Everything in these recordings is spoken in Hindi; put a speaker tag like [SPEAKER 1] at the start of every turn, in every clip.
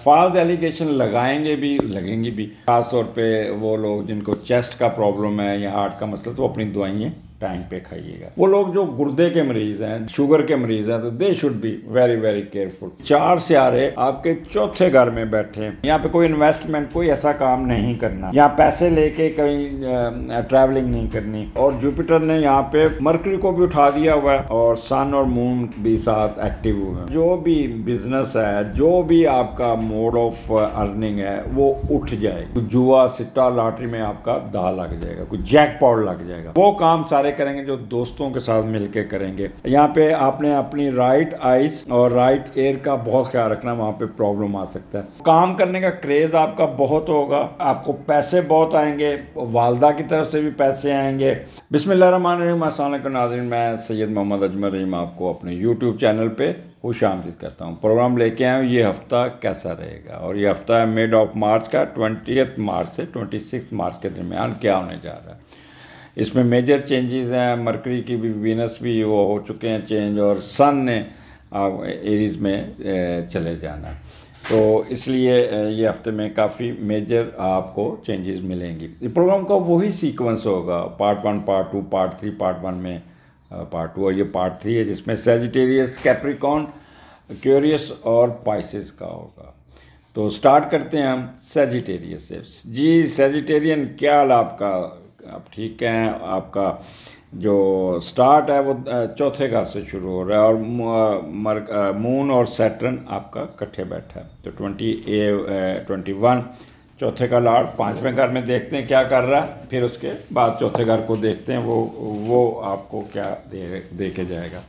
[SPEAKER 1] फाल्स एलिगेशन लगाएंगे भी, लगेंगी भी। खासतौर पे वो लोग जिनको चेस्ट का प्रॉब्लम है या हार्ट का मसला, तो अपनी दवाइयाँ टाइम पे खाइएगा। वो लोग जो गुर्दे के मरीज हैं, शुगर के मरीज हैं, तो they should be very very careful. 4 सियारे आपके चौथे घर में बैठे हैं। यहाँ पे कोई इन्वेस्टमेंट, कोई ऐसा काम नहीं करना, यहाँ पैसे लेके कहीं ट्रैवलिंग नहीं करनी। और जुपिटर ने यहाँ पे मरकरी को भी उठा दिया हुआ है और सन और मून भी साथ एक्टिव हुए हैं। जो भी बिजनेस है, जो भी आपका मोड ऑफ अर्निंग है, वो उठ जाएगा। जुआ, सिट्टा, लॉटरी में आपका दा लग जाएगा, कोई जैकपॉट लग जाएगा। वो काम सारे करेंगे जो दोस्तों के साथ मिलके करेंगे। यहाँ पे आपने अपनी राइट आइज और राइट ईयर का बहुत ख्याल रखना, वहाँ पे प्रॉब्लम आ सकता है। काम करने का क्रेज आपका बहुत होगा, आपको पैसे बहुत आएंगे, वालदा की तरफ से भी पैसे आएंगे। बिस्मिल्लाहिर्रहमानिर्रहीम। अस्सलाम वालेकुम नाज़रीन, मैं सैयद मोहम्मद अजमल रहीम आपको अपने YouTube चैनल पे खुश आमदीद करता हूँ। प्रोग्राम लेके आए हूँ, ये हफ्ता कैसा रहेगा। और ये हफ्ता है मिड ऑफ मार्च का, 20 मार्च से 26 मार्च के दरमियान क्या होने जा रहा है। इसमें मेजर चेंजेस हैं। मरकरी की भी, वीनस भी वो हो चुके हैं चेंज, और सन ने एरीज में चले जाना। तो इसलिए ये हफ्ते में काफ़ी मेजर आपको चेंजेस मिलेंगी। प्रोग्राम का वही सीक्वेंस होगा, पार्ट 1, पार्ट 2, पार्ट 3। पार्ट 1 में पार्ट 2 और ये पार्ट 3 है, जिसमें सैजिटेरियस, कैप्रिकॉर्न, एक्वेरियस और पाइसेस का होगा। तो स्टार्ट करते हैं हम सैजिटेरियस से। जी सैजिटेरियन, क्या हाल आपका? आप ठीक हैं? आपका जो स्टार्ट है वो चौथे घर से शुरू हो रहा है, और मून और सैटर्न आपका इकट्ठे बैठा है। तो 21 चौथे का लॉर्ड 5वें घर में देखते हैं क्या कर रहा है, फिर उसके बाद चौथे घर को देखते हैं वो आपको क्या दे के जाएगा।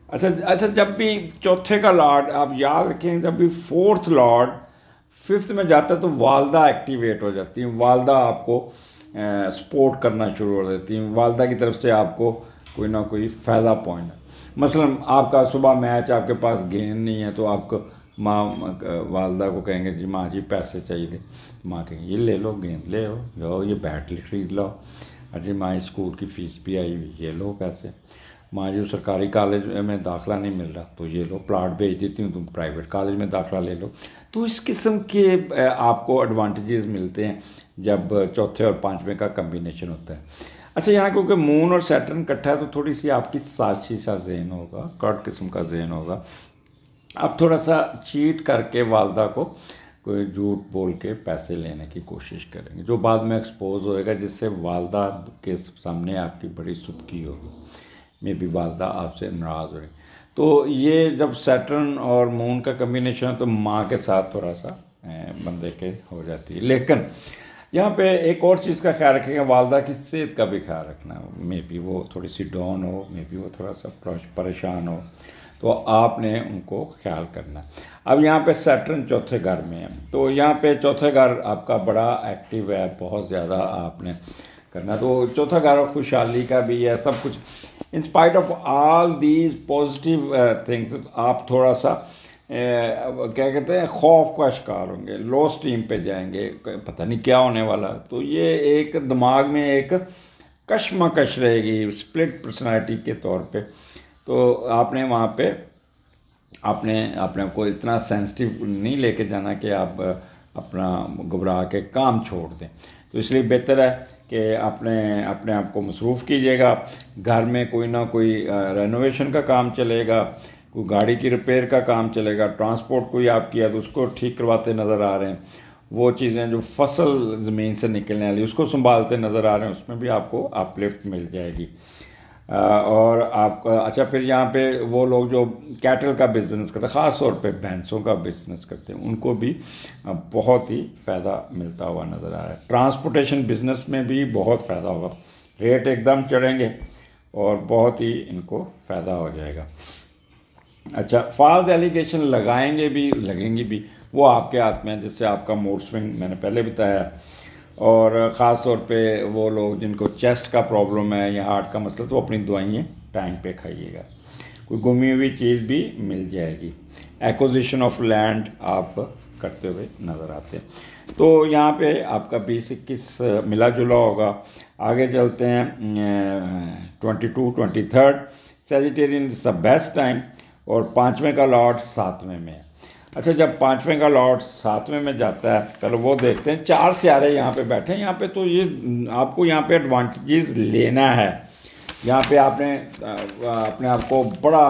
[SPEAKER 1] अच्छा, जब भी चौथे का लॉर्ड, आप याद रखें, जब भी 4th लॉर्ड 5th में जाता है तो वालदा एक्टिवेट हो जाती है। वालदा आपको सपोर्ट करना शुरू हो देती हैं। वालदा की तरफ से आपको कोई ना कोई फ़ायदा पहुँचना। मसलन आपका सुबह मैच, आपके पास गेंद नहीं है, तो आपको माँ वालदा को कहेंगे जी माँ जी पैसे चाहिए। माँ कहेंगे ये ले लो, गेंद ले लो, जाओ ये बैट खरीद लो। अजी माँ स्कूल की फ़ीस भी आई हुई, ये लो पैसे। माँ जी सरकारी कॉलेज में दाखिला नहीं मिल रहा, तो ये लो प्लाट भेज देती हूँ, तुम प्राइवेट कॉलेज में दाखिला ले लो। तो इस किस्म के आपको एडवांटेजेस मिलते हैं जब चौथे और 5वें का कम्बिनेशन होता है। अच्छा, यहाँ क्योंकि मून और सैटर्न इकट्ठा है, तो थोड़ी सी आपकी साजिशी सा जहन होगा, कर्ट किस्म का जहन होगा। आप थोड़ा सा चीट करके वालदा को कोई झूठ बोल के पैसे लेने की कोशिश करेंगे, जो बाद में एक्सपोज होएगा, जिससे वालदा के सामने आपकी बड़ी सुदकी होगी। मे बी वालदा आपसे नाराज़ हो रही। तो ये जब सैटर्न और मून का कम्बिनेशन है, तो माँ के साथ थोड़ा सा बंदे के हो जाती है। लेकिन यहाँ पे एक और चीज़ का ख्याल रखेंगे, वालदा की सेहत का भी ख्याल रखना। मे बी वो थोड़ी सी डाउन हो, मे बी वो थोड़ा सा परेशान हो, तो आपने उनको ख्याल करना। अब यहाँ पे सैटर्न चौथे घर में है, तो यहाँ पे चौथे घर आपका बड़ा एक्टिव है, बहुत ज़्यादा आपने करना। तो चौथा घर खुशहाली का भी है, सब कुछ। In spite of all these positive things, आप थोड़ा सा क्या कहते हैं, खौफ का शिकार होंगे, लो स्टीम पे जाएंगे, पता नहीं क्या होने वाला। तो ये एक दिमाग में एक कशमकश रहेगी, स्प्लिट पर्सनालिटी के तौर पे। तो आपने वहाँ पे अपने को इतना सेंसिटिव नहीं लेके जाना कि आप अपना घबरा के काम छोड़ दें। तो इसलिए बेहतर है कि अपने आप को मसरूफ़ कीजिएगा। घर में कोई ना कोई रेनोवेशन का काम चलेगा, कोई गाड़ी की रिपेयर का काम चलेगा, ट्रांसपोर्ट कोई आप किया तो उसको ठीक करवाते नज़र आ रहे हैं। वो चीज़ें जो फसल ज़मीन से निकलने वाली उसको संभालते नज़र आ रहे हैं, उसमें भी आपको अपलिफ्ट मिल जाएगी। और आपका अच्छा, फिर यहाँ पे वो लोग जो कैटल का बिज़नेस करते हैं, ख़ास तौर पे भैंसों का बिज़नेस करते हैं, उनको भी बहुत ही फ़ायदा मिलता हुआ नज़र आ रहा है। ट्रांसपोर्टेशन बिज़नेस में भी बहुत फ़ायदा होगा, रेट एकदम चढ़ेंगे और बहुत ही इनको फ़ायदा हो जाएगा। अच्छा, फाल्स एलिगेशन लगाएंगे भी, लगेंगी भी, वो आपके हाथ में है, जिससे आपका मूड स्विंग मैंने पहले बताया। और ख़ास तौर पे वो लोग जिनको चेस्ट का प्रॉब्लम है या हार्ट का मसला, तो अपनी दवाइयाँ टाइम पे खाइएगा। कोई गुमी हुई चीज़ भी मिल जाएगी। एक्विजिशन ऑफ लैंड आप करते हुए नज़र आते हैं। तो यहाँ पे आपका 20-21 मिला जुला होगा। आगे चलते हैं 22-23 Sagittarian is the best time, और 5वें का लॉर्ड 7वें में है। अच्छा, जब 5वें का लॉर्ड 7वें में जाता है, चलो वो देखते हैं। 4 सियारे यहाँ पे बैठे हैं। यहाँ पे तो ये आपको यहाँ पे एडवांटेजेस लेना है। यहाँ पे आपने अपने आप को बड़ा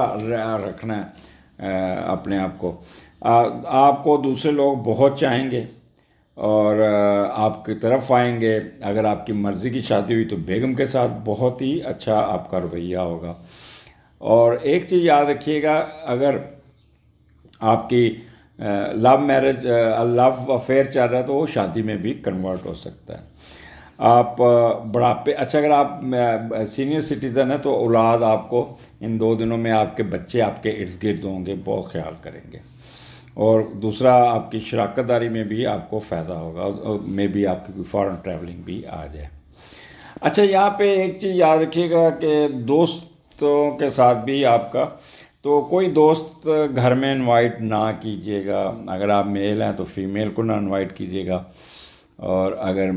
[SPEAKER 1] रखना है। अपने आप को आपको दूसरे लोग बहुत चाहेंगे और आपकी तरफ आएंगे। अगर आपकी मर्ज़ी की शादी हुई तो बेगम के साथ बहुत ही अच्छा आपका रवैया होगा। और एक चीज़ याद रखिएगा, अगर आपकी लव मैरिज लव अफेयर चल रहा है तो वो शादी में भी कन्वर्ट हो सकता है। आप बुढ़ापे, अच्छा अगर आप सीनियर सिटीज़न है तो औलाद आपको इन 2 दिनों में आपके बच्चे आपके इर्द गिर्द होंगे, बहुत ख्याल करेंगे। और दूसरा, आपकी शराकतदारी में भी आपको फ़ायदा होगा और मे भी आपकी कोई फॉरेन ट्रैवलिंग भी आ जाए। अच्छा, यहाँ पे एक चीज़ याद रखिएगा कि दोस्तों के साथ भी आपका, तो कोई दोस्त घर में इनवाइट ना कीजिएगा। अगर आप मेल हैं तो फीमेल को ना इनवाइट कीजिएगा, और अगर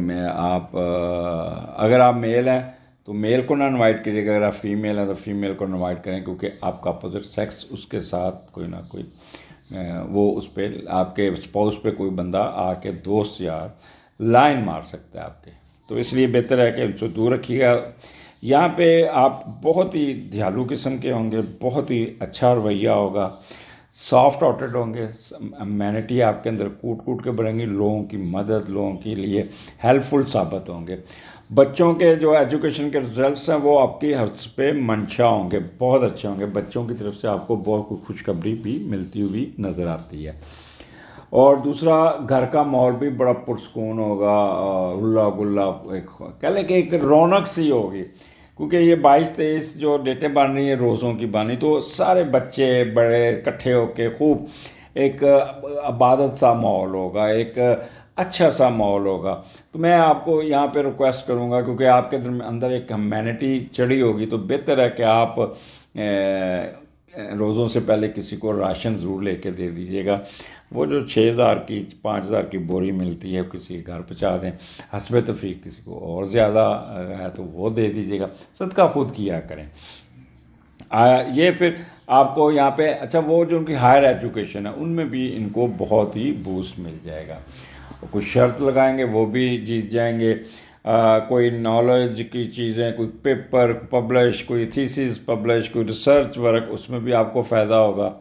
[SPEAKER 1] आप मेल हैं तो मेल को ना इनवाइट कीजिएगा। अगर आप फीमेल हैं तो फीमेल को इनवाइट करें, क्योंकि आपका अपोजिट सेक्स उसके साथ कोई ना कोई वो उस पर आपके स्पाउस पे कोई बंदा आके दोस्त यार लाइन मार सकता है आपके। तो इसलिए बेहतर है कि उनसे दूर रखिएगा। यहाँ पे आप बहुत ही दयालु किस्म के होंगे, बहुत ही अच्छा रवैया होगा, सॉफ्ट हार्टेड होंगे, ह्यूमैनिटी आपके अंदर कूट कूट के बढ़ेंगी, लोगों की मदद, लोगों के लिए हेल्पफुल साबित होंगे। बच्चों के जो एजुकेशन के रिजल्ट्स हैं वो आपकी हर्ष पे मंशा होंगे, बहुत अच्छे होंगे। बच्चों की तरफ से आपको बहुत कुछ खुशखबरी भी मिलती हुई नज़र आती है। और दूसरा, घर का माहौल भी बड़ा पुरसकून होगा, हुल्ला गुल्ला, कह लें कि एक रौनक सी होगी, क्योंकि ये 22-23 जो डेटें बन रही हैं रोज़ों की बानी, तो सारे बच्चे बड़े इकट्ठे होके खूब एक इबादत सा माहौल होगा, एक अच्छा सा माहौल होगा। तो मैं आपको यहाँ पे रिक्वेस्ट करूँगा, क्योंकि आपके अंदर एक ह्यूमैनिटी चढ़ी होगी, तो बेहतर है कि आप रोज़ों से पहले किसी को राशन ज़रूर लेके दे दीजिएगा। वो जो 6,000 की 5,000 की बोरी मिलती है किसी के घर पहुँचा दें। हस्बे तफरीक किसी को और ज़्यादा है तो वो दे दीजिएगा, सदका खुद किया करें। ये फिर आपको यहाँ पे, अच्छा वो जो उनकी हायर एजुकेशन है उनमें भी इनको बहुत ही बूस्ट मिल जाएगा। कुछ शर्त लगाएंगे वो भी जीत जाएंगे। कोई नॉलेज की चीज़ें, कोई पेपर पब्लिश, कोई थीसिस पब्लिश, कोई रिसर्च वर्क, उसमें भी आपको फ़ायदा होगा।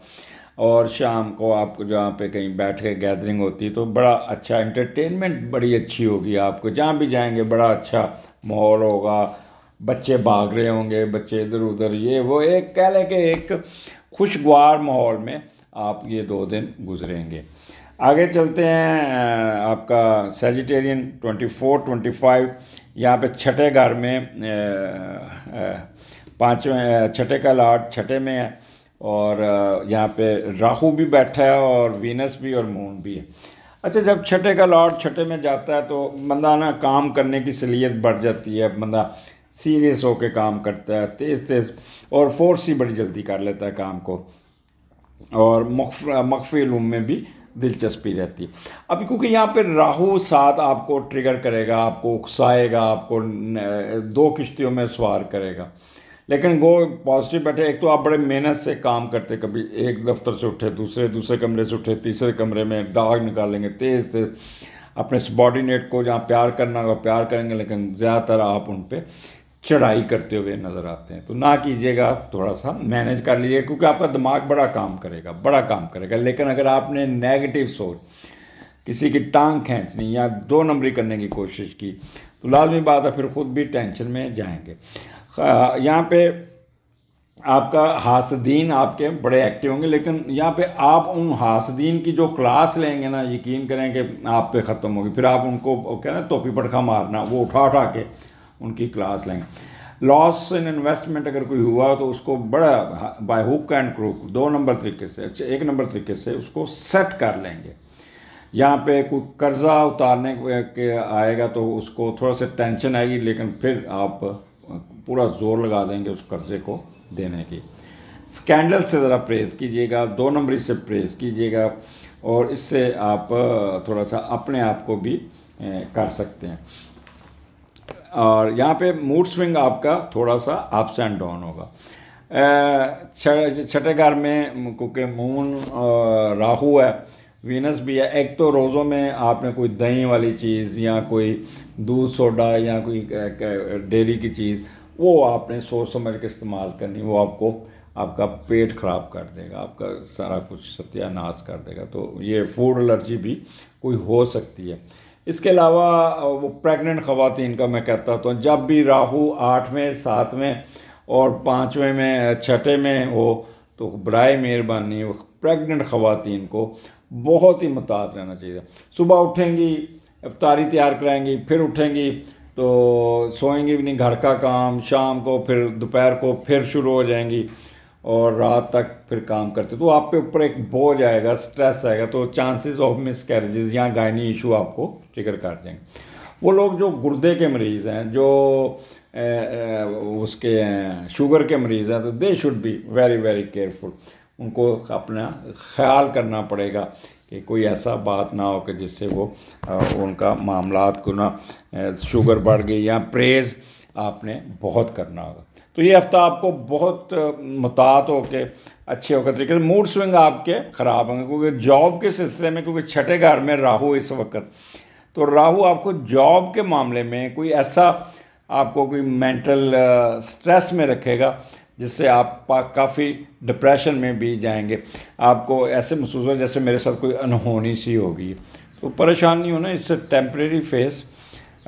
[SPEAKER 1] और शाम को आपको जहाँ पे कहीं बैठ के गैदरिंग होती है तो बड़ा अच्छा एंटरटेनमेंट बड़ी अच्छी होगी। आपको जहाँ भी जाएंगे बड़ा अच्छा माहौल होगा, बच्चे भाग रहे होंगे, बच्चे इधर उधर, ये वो, एक कह लें कि एक खुशगवार माहौल में आप ये 2 दिन गुजरेंगे। आगे चलते हैं। आपका सेजिटेरियन 24-25 यहाँ पे छठे घर में, 5वें छठे का लॉर्ड छठे में है, और यहाँ पे राहु भी बैठा है और वीनस भी और मून भी है। अच्छा, जब छठे का लॉर्ड छठे में जाता है तो बंदा ना काम करने की सलीयत बढ़ जाती है, बंदा सीरियस होकर काम करता है, तेज़ और फोर्स ही बड़ी जल्दी कर लेता है काम को, और मख्फी इल्म में भी दिलचस्पी रहती है। अभी क्योंकि यहाँ पे राहु साथ आपको ट्रिगर करेगा, आपको उकसाएगा, आपको 2 किश्तियों में सवार करेगा। लेकिन वो पॉजिटिव बैठे, एक तो आप बड़े मेहनत से काम करते, कभी एक दफ्तर से उठे, दूसरे कमरे से उठे, तीसरे कमरे में दाग निकालेंगे, तेज़ से अपने सबॉर्डिनेट को जहाँ प्यार करना होगा प्यार करेंगे, लेकिन ज़्यादातर आप उन पर चढ़ाई करते हुए नज़र आते हैं। तो ना कीजिएगा, थोड़ा सा मैनेज कर लीजिएगा, क्योंकि आपका दिमाग बड़ा काम करेगा। लेकिन अगर आपने नेगेटिव सोच, किसी की टांग खींचनी या 2 नंबरी करने की कोशिश की, तो लाजमी बात है फिर ख़ुद भी टेंशन में जाएंगे। यहाँ पे आपका हासदीन आपके बड़े एक्टिव होंगे, लेकिन यहाँ पे आप उन हासदीन की जो क्लास लेंगे ना, यकीन करें कि आप पे ख़त्म होगी। फिर आप उनको क्या ना टोपी पटखा मारना, वो उठा के उनकी क्लास लेंगे। लॉस इन इन्वेस्टमेंट अगर कोई हुआ तो उसको बड़ा by hook and crook 2 number तरीके से, अच्छा 1 नंबर तरीके से उसको सेट कर लेंगे। यहाँ पे कोई कर्जा उतारने के आएगा तो उसको थोड़ा सा टेंशन आएगी, लेकिन फिर आप पूरा जोर लगा देंगे उस कर्जे को देने की। स्कैंडल से ज़रा प्रेज़ कीजिएगा, 2 नंबरी से प्रेज़ कीजिएगा, और इससे आप थोड़ा सा अपने आप को भी कर सकते हैं। और यहाँ पे मूड स्विंग आपका थोड़ा सा अप्स एंड डाउन होगा। छठे घर में क्योंकि मून राहु है, वीनस भी है। एक तो रोज़ों में आपने कोई दही वाली चीज़ या कोई दूध सोडा या कोई डेयरी की चीज़ वो आपने सोच समझ के इस्तेमाल करनी, वो आपको आपका पेट ख़राब कर देगा, आपका सारा कुछ सत्यानाश कर देगा। तो ये फूड एलर्जी भी कोई हो सकती है। इसके अलावा वो प्रेग्नेंट ख़वातीन का मैं कहता तो जब भी राहु 8वें 7वें और 5वें में 6ठे में हो तो बराए मेहरबानी प्रेग्नेंट ख़वातीन को बहुत ही मुहतात रहना चाहिए। सुबह उठेंगी, इफ्तारी तैयार कराएंगी, फिर उठेंगी तो सोएंगी भी नहीं, घर का काम, शाम को फिर दोपहर को फिर शुरू हो जाएंगी और रात तक फिर काम करते, तो आप पे ऊपर एक बोझ आएगा, स्ट्रेस आएगा, तो चांसेस ऑफ मिस कैरेजेस या गायनी इशू आपको ट्रिगर कर देंगे। वो लोग जो गुर्दे के मरीज़ हैं, जो उसके शुगर के मरीज़ हैं, तो they should be very very careful. उनको अपना ख्याल करना पड़ेगा कि कोई ऐसा बात ना हो कि जिससे वो उनका मामलात को ना शुगर बढ़ गई या परहेज़ आपने बहुत करना होगा। तो ये हफ्ता आपको बहुत मुहतात होके अच्छे होकर तरीके से मूड स्विंग आपके ख़राब होंगे, क्योंकि जॉब के सिलसिले में, क्योंकि छठे घर में राहु इस वक्त, तो राहु आपको जॉब के मामले में कोई ऐसा आपको कोई मेंटल स्ट्रेस में रखेगा जिससे आप काफ़ी डिप्रेशन में भी जाएंगे। आपको ऐसे महसूस हो जैसे मेरे साथ कोई अनहोनी सी होगी। तो परेशान नहीं होना, इससे टेम्परेरी फेस।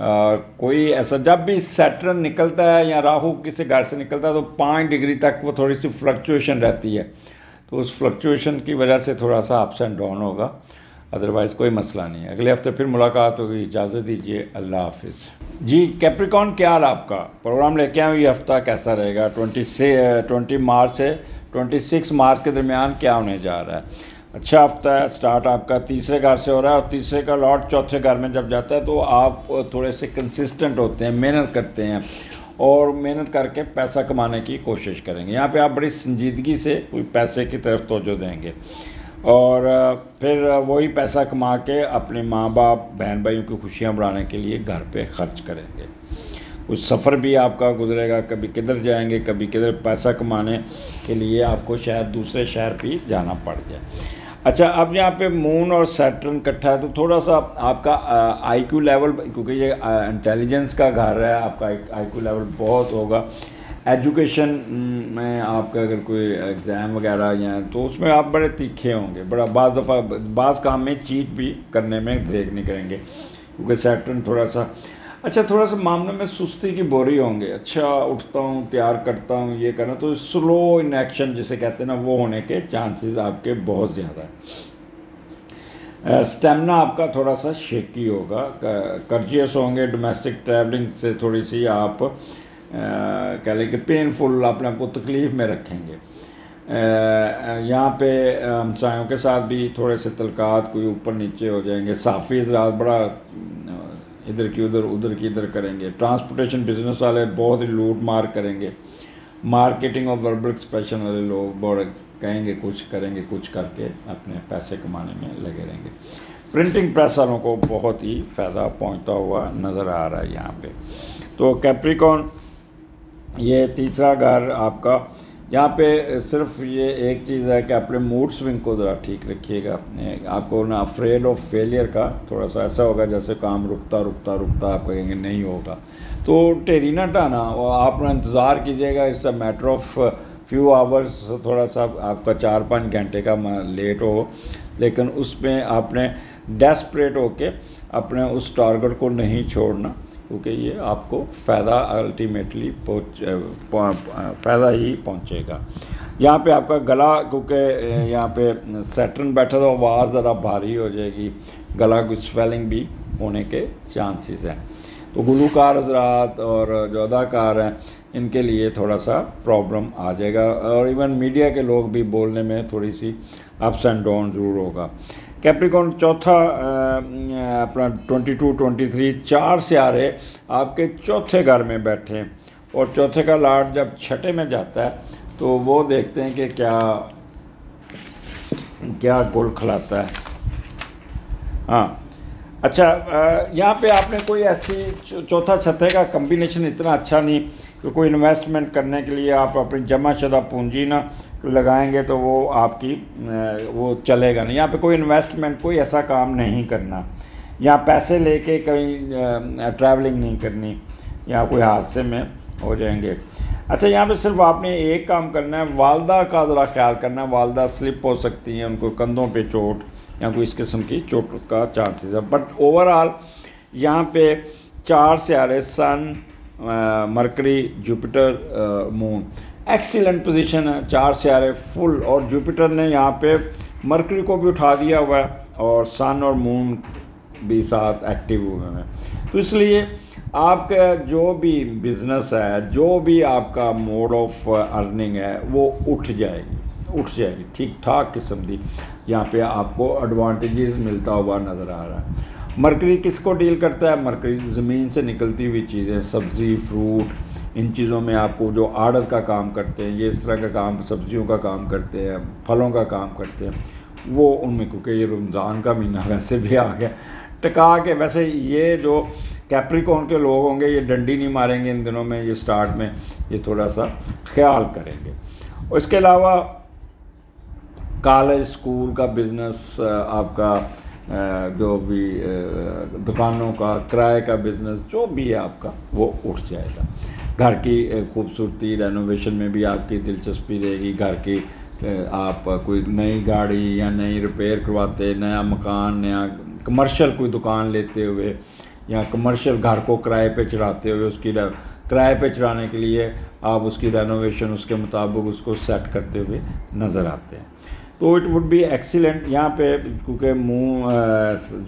[SPEAKER 1] कोई ऐसा जब भी सैटर्न निकलता है या राहु किसी घर से निकलता है तो 5 डिग्री तक वो थोड़ी सी फ्लक्चुएशन रहती है, तो उस फ्लक्चुएशन की वजह से थोड़ा सा अप्स एंड डाउन होगा, अदरवाइज़ कोई मसला नहीं है। अगले हफ्ते फिर मुलाकात होगी, इजाज़त दीजिए, अल्लाह हाफिज़। जी कैप्रिकॉर्न, क्या हाल आपका? प्रोग्राम लेके आऊँ, ये हफ्ता कैसा रहेगा? 20 मार्च से 26 मार्च के दरमियान क्या होने जा रहा है? अच्छा हफ्ता है। स्टार्ट आपका तीसरे घर से हो रहा है और तीसरे का लॉट चौथे घर में जब जाता है तो आप थोड़े से कंसिस्टेंट होते हैं, मेहनत करते हैं और मेहनत करके पैसा कमाने की कोशिश करेंगे। यहाँ पे आप बड़ी संजीदगी से कोई पैसे की तरफ तवज्जो देंगे और फिर वही पैसा कमा के अपने माँ बाप बहन भाइयों की खुशियाँ बढ़ाने के लिए घर पे खर्च करेंगे। कुछ सफ़र भी आपका गुजरेगा, कभी किधर जाएंगे, कभी किधर पैसा कमाने के लिए आपको शायद दूसरे शहर भी जाना पड़ जाए। अच्छा, अब यहाँ पे मून और सैटर्न इकट्ठा है तो थोड़ा सा आपका आईक्यू लेवल, क्योंकि ये इंटेलिजेंस का घर है, आपका आईक्यू लेवल बहुत होगा। एजुकेशन में आपका अगर कोई एग्ज़ाम वगैरह या तो उसमें आप बड़े तीखे होंगे, बड़ा बाज़ दफ़ा बाज़ काम में चीट भी करने में देर नहीं करेंगे, क्योंकि सैटर्न थोड़ा सा थोड़ा सा मामले में सुस्ती की बोरी होंगे। अच्छा, उठता हूँ, तैयार करता हूँ, ये करना, तो स्लो इन एक्शन जिसे कहते हैं ना, वो होने के चांसेस आपके बहुत ज़्यादा है। स्टेमिना आपका थोड़ा सा शेकी होगा, कर्जियस होंगे, डोमेस्टिक ट्रैवलिंग से थोड़ी सी आप कह लें कि पेनफुल, अपने आप को तकलीफ़ में रखेंगे। यहाँ पे हमसायों के साथ भी थोड़े से तलकात कोई ऊपर नीचे हो जाएंगे। साफ़ी हज़रात बड़ा इधर की उधर, उधर की इधर करेंगे। ट्रांसपोर्टेशन बिजनेस वाले बहुत ही लूट मार करेंगे। मार्केटिंग और वर्बल एक्सप्रेशन वाले लोग बहुत कहेंगे कुछ, करेंगे कुछ, करके अपने पैसे कमाने में लगे रहेंगे। प्रिंटिंग प्रेस वालों को बहुत ही फ़ायदा पहुंचता हुआ नज़र आ रहा है यहाँ पे। तो कैप्रिकॉर्न, ये तीसरा घर आपका, यहाँ पे सिर्फ ये एक चीज़ है कि अपने मूड स्विंग को ज़रा ठीक रखिएगा। आपको ना अफ्रेड ऑफ फेलियर का थोड़ा सा ऐसा होगा जैसे काम रुकता रुकता रुकता आप कहेंगे नहीं होगा, तो टेरी ना टाना, और आप ना इंतज़ार कीजिएगा। It's a matter of few hours, थोड़ा सा आपका 4-5 घंटे का लेट हो, लेकिन उसमें आपने डेस्परेट होके अपने उस टारगेट को नहीं छोड़ना, क्योंकि ये आपको फ़ायदा अल्टीमेटली फ़ायदा ही पहुँचेगा। यहाँ पे आपका गला, क्योंकि यहाँ पे सैटर्न बैठा तो आवाज़ ज़रा भारी हो जाएगी, गला की स्वेलिंग भी होने के चांसेस हैं। तो गुलूकार हज़रात और जो अदाकार हैं इनके लिए थोड़ा सा प्रॉब्लम आ जाएगा, और इवन मीडिया के लोग भी बोलने में थोड़ी सी अप्स एंड डाउन ज़रूर होगा। कैप्रिकॉर्न चौथा अपना 22-23 4 सियारे आपके चौथे घर में बैठे हैं, और चौथे का लॉर्ड जब छठे में जाता है तो वो देखते हैं कि क्या गुल खिलाता है। हाँ, अच्छा, यहाँ पे आपने कोई ऐसी चौथा छठे का कम्बिनेशन इतना अच्छा नहीं तो कोई इन्वेस्टमेंट करने के लिए आप अपनी जमा शुदा पूंजी ना लगाएंगे तो वो आपकी वो चलेगा नहीं। यहाँ पे कोई इन्वेस्टमेंट, कोई ऐसा काम नहीं करना, यहाँ पैसे लेके कहीं ट्रैवलिंग नहीं करनी, यहाँ कोई हादसे में हो जाएंगे। अच्छा, यहाँ पे सिर्फ आपने एक काम करना है, वालदा का ज़रा ख्याल करना है। वालदा स्लिप हो सकती हैं, उनको कंधों पे चोट या कोई इस किस्म की चोट का चांसेस है। बट ओवरऑल यहाँ पे 4 सितारे sun, Mercury, Jupiter, moon, excellent position है। 4 सितारे फुल, और जुपिटर ने यहाँ पे मरकरी को भी उठा दिया हुआ है और सन और मून भी साथ एक्टिव हुए हैं। तो इसलिए आपका जो भी बिज़नेस है, जो भी आपका मोड ऑफ अर्निंग है, वो उठ जाएगी ठीक ठाक किस्म की। यहाँ पे आपको एडवांटेजेस मिलता हुआ नज़र आ रहा है। मरकरी किसको डील करता है? मरकरी ज़मीन से निकलती हुई चीज़ें, सब्ज़ी, फ्रूट, इन चीज़ों में आपको जो आड़त का काम करते हैं, ये इस तरह का काम, सब्जियों का काम करते हैं, फलों का काम करते हैं, वो उनमें, क्योंकि ये रमज़ान का महीना वैसे भी आ गया, टिका के। वैसे ये जो कैप्रिकॉर्न के लोग होंगे, ये डंडी नहीं मारेंगे इन दिनों में, ये स्टार्ट में ये थोड़ा सा ख्याल करेंगे। और इसके अलावा कॉलेज, स्कूल का बिज़नेस, आपका जो भी दुकानों का, किराए का बिज़नेस, जो भी है आपका, वो उठ जाएगा। घर की खूबसूरती, रेनोवेशन में भी आपकी दिलचस्पी रहेगी। घर की आप कोई नई गाड़ी या नई रिपेयर करवाते, नया मकान, नया कमर्शियल कोई दुकान लेते हुए, या कमर्शियल घर को किराए पे चढ़ाते हुए, उसकी किराए पे चढ़ाने के लिए आप उसकी रेनोवेशन उसके मुताबिक उसको सेट करते हुए नज़र आते हैं। तो इट वुड बी एक्सीलेंट। यहाँ पे क्योंकि मून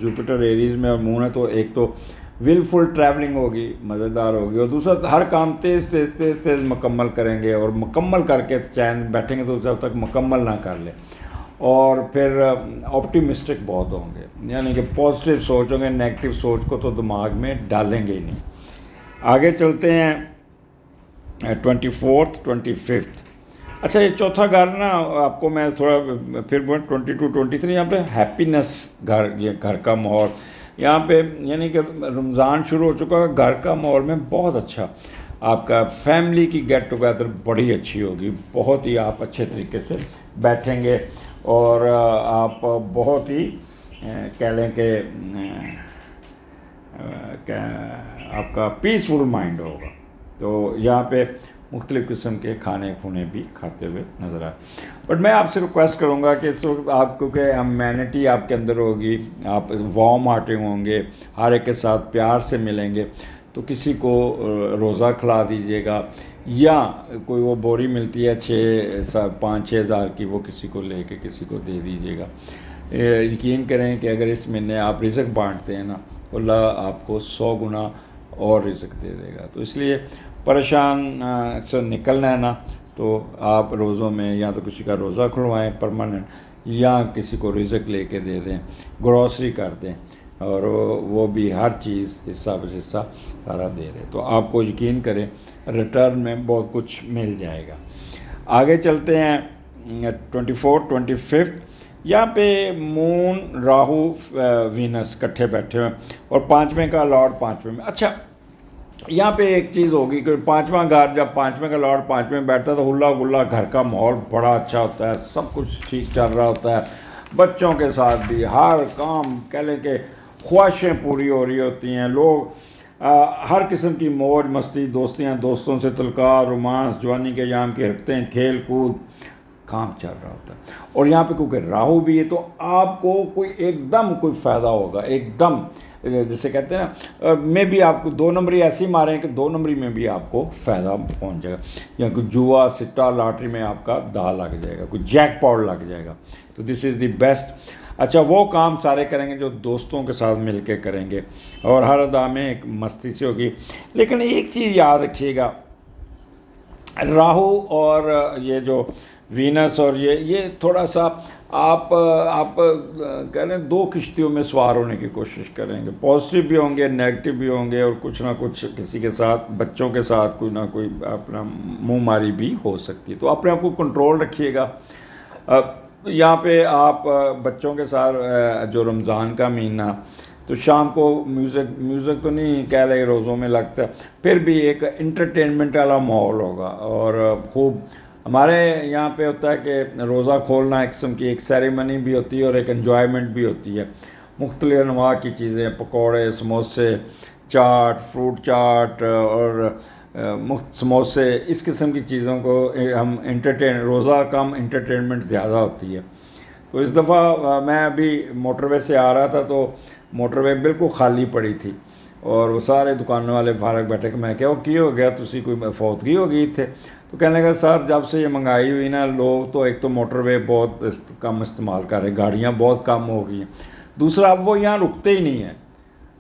[SPEAKER 1] जुपिटर एरीज में और मून है, तो एक तो विलफुल ट्रैवलिंग होगी, मज़ेदार होगी, और दूसरा हर काम तेज़ मुकम्मल करेंगे, और मुकम्मल करके चैन बैठेंगे तो जब तक मुकम्मल ना कर ले। और फिर ऑप्टिमिस्टिक बहुत होंगे, यानी कि पॉजिटिव सोच होंगे, नेगेटिव सोच को तो दिमाग में डालेंगे ही नहीं। आगे चलते हैं 24th 25th। अच्छा, ये चौथा घर ना आपको मैं थोड़ा फिर 22 23 यहाँ पे हैप्पीनेस घर, ये घर का माहौल यहाँ पे, यानी कि रमज़ान शुरू हो चुका है, घर का माहौल में बहुत अच्छा आपका फैमिली की गेट टुगेदर बड़ी अच्छी होगी। बहुत ही आप अच्छे तरीके से बैठेंगे और आप बहुत ही कह लें कि आपका पीसफुल माइंड होगा। तो यहाँ पे मुख्तलिफ़ किस्म के खाने खूने भी खाते हुए नज़र आए। बट मैं आपसे रिक्वेस्ट करूँगा कि इस वक्त आप, क्योंकि ह्यूमैनिटी आपके अंदर होगी, आप वार्म हार्टिंग होंगे, हर एक के साथ प्यार से मिलेंगे, तो किसी को रोज़ा खिला दीजिएगा, या कोई वो बोरी मिलती है 5-6 हज़ार की, वो किसी को लेके किसी को दे दीजिएगा। यकीन करें कि अगर इस महीने आप रिज़्क बांटते हैं ना, अल्लाह आपको 100 गुना और रिज़्क दे देगा। तो इसलिए परेशान से निकलना है ना, तो आप रोज़ों में या तो किसी का रोज़ा खुलवाएं परमानेंट, या किसी को रिज़्क लेके दे दें, ग्रॉसरी कर दें, और वो भी हर चीज़ हिस्सा बहिस्सा सारा दे रहे, तो आपको यकीन करें रिटर्न में बहुत कुछ मिल जाएगा। आगे चलते हैं 24 25। यहाँ पे मून, राहु, वीनस इकट्ठे बैठे हुए हैं, और 5वें का लॉर्ड 5वें में। अच्छा, यहाँ पे एक चीज़ होगी कि 5वां घर, जब 5वें का लॉर्ड 5वें में बैठता है तो हुल्ला गुल्ला, घर का माहौल बड़ा अच्छा होता है, सब कुछ ठीक चल रहा होता है, बच्चों के साथ भी हर काम कह लें कि ख्वाहिशें पूरी हो रही होती हैं, लोग हर किस्म की मौज मस्ती, दोस्तियाँ, दोस्तों से तलकार, रोमांस, जवानी के याम की हरकतें, खेल कूद, काम चल रहा होता है। और यहाँ पे क्योंकि राहु भी है, तो आपको कोई एकदम कोई फ़ायदा होगा, एकदम जैसे कहते हैं ना, में भी आपको 2 नंबरी ऐसी मारें कि 2 नंबरी में भी आपको फ़ायदा पहुँच जाएगा, या कोई जुआ, सिट्टा, लॉटरी में आपका दाव लग जाएगा, कोई जैकपॉट लग जाएगा। तो दिस इज़ द बेस्ट। अच्छा, वो काम सारे करेंगे जो दोस्तों के साथ मिल के करेंगे, और हर अदा में एक मस्ती से होगी। लेकिन एक चीज़ याद रखिएगा, राहु और ये जो वीनस और ये थोड़ा सा आप कह लें 2 किश्तियों में सवार होने की कोशिश करेंगे। पॉजिटिव भी होंगे, नेगेटिव भी होंगे, और कुछ ना कुछ किसी के साथ, बच्चों के साथ कोई ना कोई अपना मुँह मारी भी हो सकती है। तो अपने आप को कंट्रोल रखिएगा। यहाँ पे आप बच्चों के साथ जो रमज़ान का महीना, तो शाम को म्यूज़िक तो नहीं कह रहे रोज़ों में लगता, फिर भी एक इंटरटेनमेंट वाला माहौल होगा। और खूब हमारे यहाँ पे होता है कि रोज़ा खोलना एक किस्म की एक सेरेमनी भी होती है और एक एन्जॉयमेंट भी होती है। मुख्तलिफ अनवा की चीज़ें, पकौड़े, समोसे, चाट, फ्रूट चाट और मुख्त समोसे, इस किस्म की चीज़ों को हम रोज़ा कम इंटरटेनमेंट ज़्यादा होती है। तो इस दफ़ा मैं अभी मोटरवे से आ रहा था तो मोटरवे बिल्कुल खाली पड़ी थी और वो सारे दुकानों वाले फारग बैठे कि मैं क्या वो हो गया, तुसी कोई फौतगी हो गई थे? तो कहने लगा सर जब से ये महंगाई हुई ना, लोग तो एक तो मोटरवे बहुत कम इस्तेमाल कर रहे, गाड़ियाँ बहुत कम हो गई हैं, दूसरा अब वो यहाँ रुकते ही नहीं हैं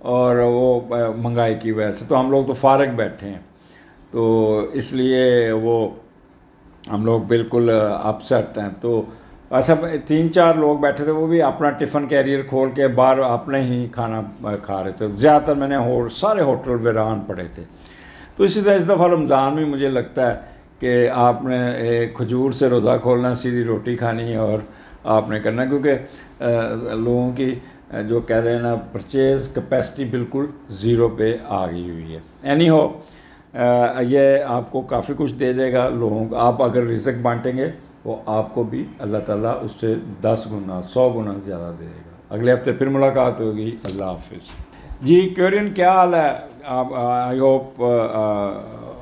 [SPEAKER 1] और वो महंगाई की वजह से तो हम लोग तो फारग बैठे हैं, तो इसलिए वो हम लोग बिल्कुल अपसेट हैं। तो अच्छा 3-4 लोग बैठे थे, वो भी अपना टिफ़िन कैरियर खोल के बाहर अपने ही खाना खा रहे थे। ज़्यादातर मैंने सारे होटल वीरान पड़े थे। तो इसी तरह इस दफ़ा रमज़ान में मुझे लगता है कि आपने खजूर से रोज़ा खोलना, सीधी रोटी खानी और आपने करना, क्योंकि लोगों की जो कह रहे हैं ना परचेज़ कैपेसिटी बिल्कुल ज़ीरो पे आ गई हुई है। एनी हो ये आपको काफ़ी कुछ दे देगा लोगों को। आप अगर रिज़्क बांटेंगे वो आपको भी अल्लाह ताला उससे 10 गुना 100 गुना ज़्यादा देगा। अगले हफ्ते फिर मुलाकात होगी। अल्लाह हाफिज़। जी क्यूरियन, क्या हाल है? आप आई होप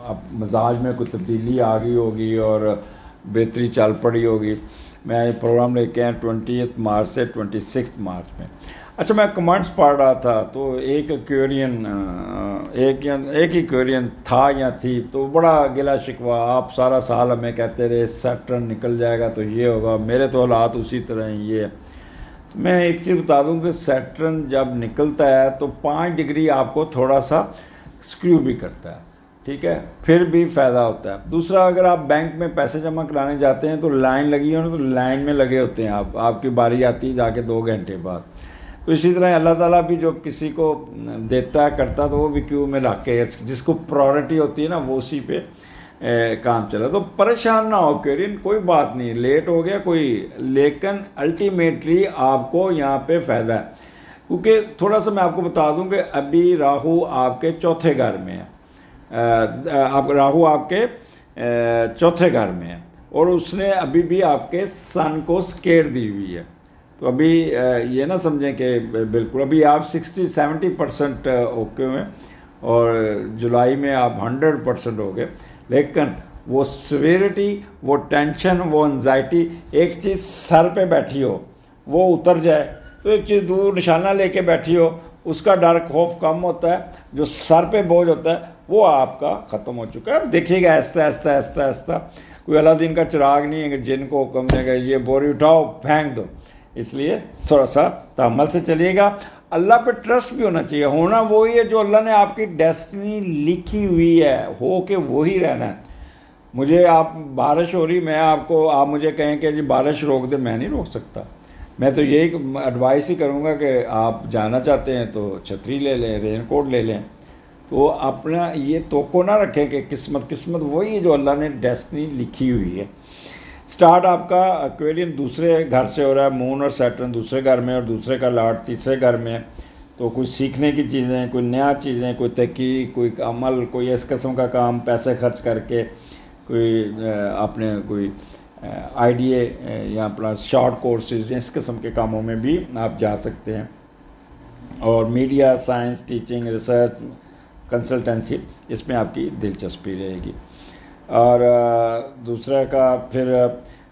[SPEAKER 1] अब मिजाज में कोई तब्दीली आ गई होगी और बेहतरी चल पड़ी होगी। मैं प्रोग्राम लेके आया 20 मार्च से 26 मार्च में। अच्छा, मैं कमेंट्स पढ़ रहा था तो एक ही क्यूरियन था या थी, तो बड़ा गिला शिकवा, आप सारा साल हमें कहते रहे सैटर्न निकल जाएगा तो ये होगा, मेरे तो हालात उसी तरह ही ये। तो मैं एक चीज़ बता दूं कि सैटर्न जब निकलता है तो 5 डिग्री आपको थोड़ा सा स्क्रू भी करता है, ठीक है, फिर भी फ़ायदा होता है। दूसरा, अगर आप बैंक में पैसे जमा कराने जाते हैं तो लाइन लगी हो ना, तो लाइन में लगे होते हैं आपकी बारी आती है जाके 2 घंटे बाद। तो इसी तरह अल्लाह ताला भी जो किसी को देता है करता तो वो भी क्यू में रख के, जिसको प्रायोरिटी होती है ना वो उसी पे काम चला। तो परेशान ना हो कैरियन, कोई बात नहीं, लेट हो गया कोई, लेकिन अल्टीमेटली आपको यहाँ पे फ़ायदा है। क्योंकि थोड़ा सा मैं आपको बता दूं कि अभी राहु आपके चौथे घर में है, राहु आपके चौथे घर में है और उसने अभी भी आपके सन को स्केयर दी हुई है। तो अभी ये ना समझें कि बिल्कुल अभी आप 60-70% ओके हुए और जुलाई में आप 100% हो गए, लेकिन वो सिवियरिटी, वो टेंशन, वो एंजाइटी, एक चीज़ सर पे बैठी हो वो उतर जाए, तो एक चीज़ दूर निशाना लेके बैठी हो उसका डर खौफ कम होता है, जो सर पे बोझ होता है वो आपका ख़त्म हो चुका है। अब देखिएगा ऐसा ऐसा ऐसा ऐसा, कोई अलादीन का चिराग नहीं है कि जिनको हुक्म देगा ये बोरी उठाओ फेंक दो। इसलिए थोड़ा सा तहम्मुल से चलिएगा। अल्लाह पे ट्रस्ट भी होना चाहिए, होना वही है जो अल्लाह ने आपकी डेस्टिनी लिखी हुई है, हो के वही रहना है। मुझे आप बारिश हो रही, आप मुझे कहें कि जी बारिश रोक दे, मैं नहीं रोक सकता। मैं तो यही एडवाइस ही करूँगा कि आप जाना चाहते हैं तो छतरी ले लें, रेनकोट ले लें। तो अपना ये तोको ना रखें कि किस्मत वही है जो अल्लाह ने डेस्टिनी लिखी हुई है। स्टार्ट आपका एक्वेरियन दूसरे घर से हो रहा है, मून और सैटर्न दूसरे घर में और दूसरे का लॉर्ड तीसरे घर में है। तो कुछ सीखने की चीज़ें, कोई नया चीज़ें, कोई तहकीक, कोई अमल, कोई इस किस्म का काम, पैसे खर्च करके कोई अपने कोई आईडिया या अपना शॉर्ट कोर्सेज इस किस्म के कामों में भी आप जा सकते हैं। और media, science, teaching, research, consultancy, इसमें आपकी दिलचस्पी रहेगी। और दूसरा का फिर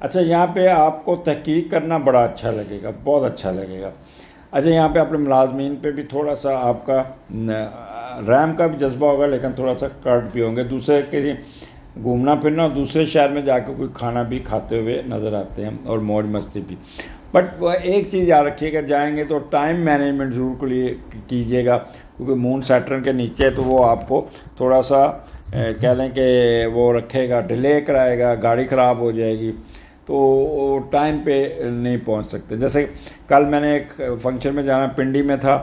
[SPEAKER 1] अच्छा, यहाँ पे आपको तहकीक करना बड़ा अच्छा लगेगा, बहुत अच्छा लगेगा। अच्छा, यहाँ पे अपने मुलाजमीन पे भी थोड़ा सा आपका रैम का भी जज्बा होगा, लेकिन थोड़ा सा कर्ट भी होंगे। दूसरे के घूमना फिरना, दूसरे शहर में जाकर कोई खाना भी खाते हुए नज़र आते हैं और मौज मस्ती भी। बट एक चीज़ याद रखिएगा, जाएंगे तो टाइम मैनेजमेंट ज़रूर कीजिएगा, क्योंकि मून सैटर्न के नीचे है तो वो आपको थोड़ा सा कह लें कि वो रखेगा, डिले कराएगा, गाड़ी ख़राब हो जाएगी, तो टाइम पे नहीं पहुंच सकते। जैसे कल मैंने एक फंक्शन में जाना, पिंडी में था,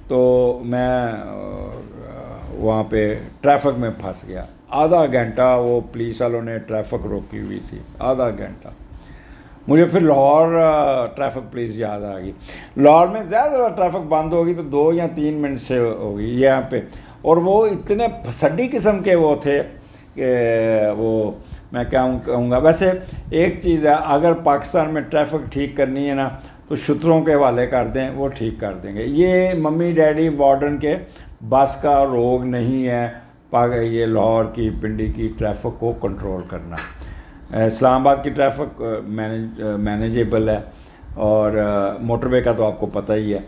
[SPEAKER 1] तो मैं वहाँ पे ट्रैफिक में फंस गया। आधा घंटा वो पुलिस वालों ने ट्रैफिक रोकी हुई थी, आधा घंटा। मुझे फिर लाहौर ट्रैफिक पुलिस याद आ गई। लाहौर में ज़्यादा ट्रैफिक बंद होगी तो 2 या 3 मिनट से होगी यहाँ पे, और वो इतने फसड्डी किस्म के वो थे कि वो मैं क्या कहूँगा। वैसे एक चीज़ है, अगर पाकिस्तान में ट्रैफिक ठीक करनी है ना तो शुतरों के हवाले कर दें, वो ठीक कर देंगे। ये मम्मी डैडी वार्डन के बस का रोग नहीं है ये लाहौर की पिंडी की ट्रैफिक को कंट्रोल करना। इस्लामाबाद की ट्रैफिक मैनेजेबल है, और मोटरवे का तो आपको पता ही है।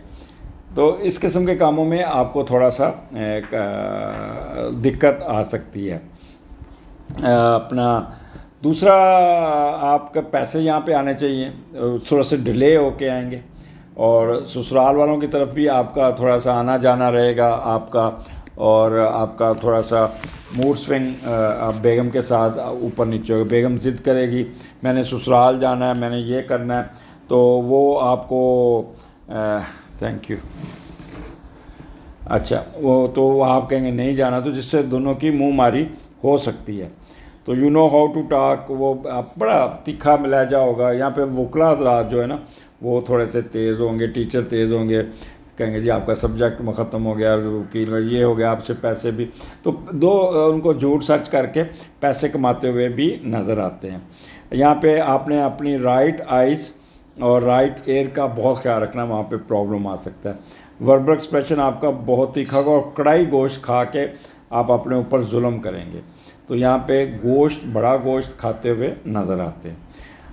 [SPEAKER 1] तो इस किस्म के कामों में आपको थोड़ा सा दिक्कत आ सकती है। अपना दूसरा, आपके पैसे यहाँ पे आने चाहिए, थोड़ा सा डिले होके आएंगे, और ससुराल वालों की तरफ भी आपका थोड़ा सा आना जाना रहेगा आपका, और आपका थोड़ा सा मूड स्विंग आप बेगम के साथ ऊपर नीचे होगा। बेगम ज़िद करेगी मैंने ससुराल जाना है, मैंने ये करना है, तो वो आपको थैंक यू, अच्छा वो तो आप कहेंगे नहीं जाना, तो जिससे दोनों की मुँह मारी हो सकती है। तो you know how to talk, वो आप बड़ा तीखा लहजा होगा। यहाँ पे वकला हज़रात जो है ना वो थोड़े से तेज़ होंगे, टीचर तेज़ होंगे, कहेंगे जी आपका सब्जेक्ट में ख़त्म हो गया, वकील ये हो गया, आपसे पैसे भी, तो दो उनको झूठ सच करके पैसे कमाते हुए भी नज़र आते हैं। यहाँ पे आपने अपनी राइट आइज़ और राइट एयर का बहुत ख्याल रखना, वहाँ पे प्रॉब्लम आ सकता है। वर्बल एक्सप्रेशन आपका बहुत तीखा होगा, और कड़ाई गोश्त खा के आप अपने ऊपर जुल्म करेंगे, तो यहाँ पे गोश्त, बड़ा गोश्त खाते हुए नज़र आते हैं।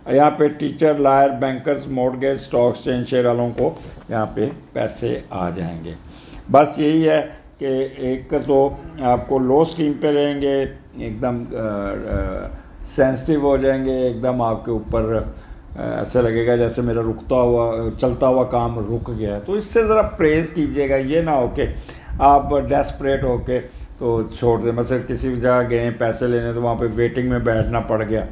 [SPEAKER 1] यहाँ पे teacher, lawyer, bankers, mortgage, stock exchange share वालों को यहाँ पे पैसे आ जाएंगे। बस यही है कि एक तो आपको लो स्कीम पे रहेंगे, एकदम सेंसिटिव हो जाएंगे, एकदम आपके ऊपर ऐसा लगेगा जैसे मेरा रुकता हुआ चलता हुआ काम रुक गया है। तो इससे ज़रा प्रेज़ कीजिएगा, ये ना हो कि आप डेस्परेट होके तो छोड़ दें। मतलब किसी भी जगह गए पैसे लेने, तो वहाँ पे वेटिंग में बैठना पड़ गया,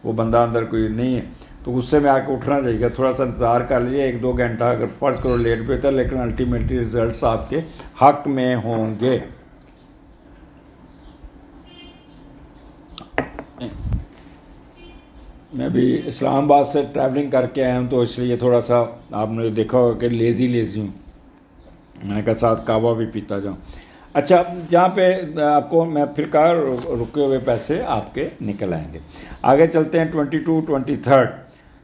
[SPEAKER 1] वो बंदा अंदर कोई नहीं है, तो गुस्से में आके उठना चाहिए, थोड़ा सा इंतज़ार कर लीजिए 1-2 घंटा, अगर फ़र्ज़ करो लेट बेहतर, लेकिन अल्टीमेटली रिजल्ट्स आपके हक में होंगे। मैं भी इस्लामाबाद से ट्रैवलिंग करके आया हूँ, तो इसलिए थोड़ा सा आपने देखा होगा कि लेज़ी हूँ। मैंने कहा साथ कहवा भी पीता जाऊँ। अच्छा, जहाँ पे आपको मैं फिर कहा रुके हुए पैसे आपके निकल आएंगे। आगे चलते हैं 22, 23